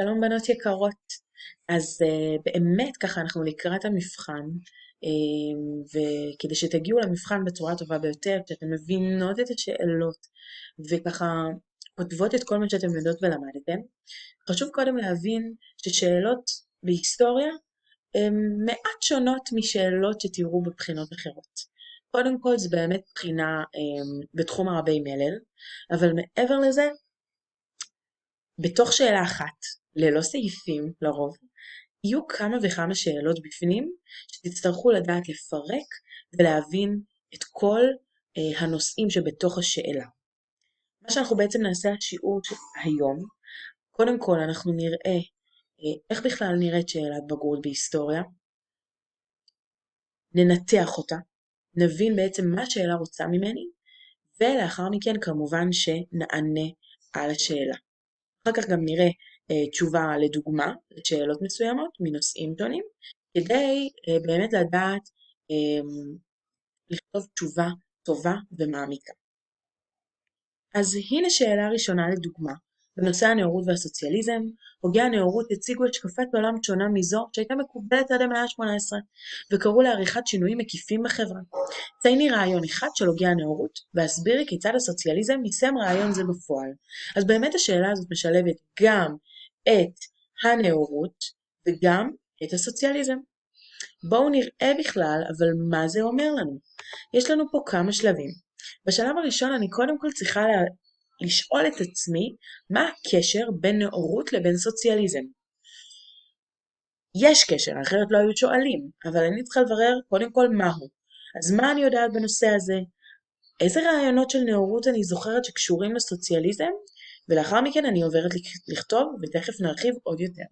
שלום בנות יקרות. אז באמת ככה אנחנו לקראת המבחן, וכדי שתגיעו למבחן בצורה הטובה ביותר, שאתן מבינות את השאלות, וככה כותבות את כל מה שאתן יודעות ולמדתם, חשוב קודם להבין ששאלות בהיסטוריה הן מעט שונות משאלות שתראו בבחינות אחרות. קודם כל זה באמת בחינה בתחום הרבי מלל, אבל מעבר לזה, בתוך שאלה אחת, ללא סעיפים לרוב, יהיו כמה וכמה שאלות בפנים שתצטרכו לדעת לפרק ולהבין את כל הנושאים שבתוך השאלה. מה שאנחנו בעצם נעשה השיעור היום, קודם כל אנחנו נראה איך בכלל נראית שאלת בגרות בהיסטוריה, ננתח אותה, נבין בעצם מה השאלה רוצה ממני, ולאחר מכן כמובן שנענה על השאלה. אחר כך גם נראה תשובה לדוגמה לשאלות מסוימות מנושאים שונים, כדי באמת לדעת לכתוב תשובה טובה ומעמיקה. אז הנה שאלה ראשונה לדוגמה, בנושא הנאורות והסוציאליזם. הוגי הנאורות הציגו השקפת עולם שונה מזו שהייתה מקובלת עד המאה ה-18, וקראו לעריכת שינויים מקיפים בחברה. צייני רעיון אחד של הוגי הנאורות, והסבירי כיצד הסוציאליזם יישם רעיון זה בפועל. אז באמת השאלה הזאת משלבת גם את הנאורות וגם את הסוציאליזם. בואו נראה בכלל, אבל מה זה אומר לנו? יש לנו פה כמה שלבים. בשלב הראשון אני קודם כל צריכה לשאול את עצמי מה הקשר בין נאורות לבין סוציאליזם. יש קשר, אחרת לא היו שואלים, אבל אני צריכה לברר קודם כל מהו. אז מה אני יודעת בנושא הזה? איזה רעיונות של נאורות אני זוכרת שקשורים לסוציאליזם? ולאחר מכן אני עוברת לכתוב ותכף נרחיב עוד יותר.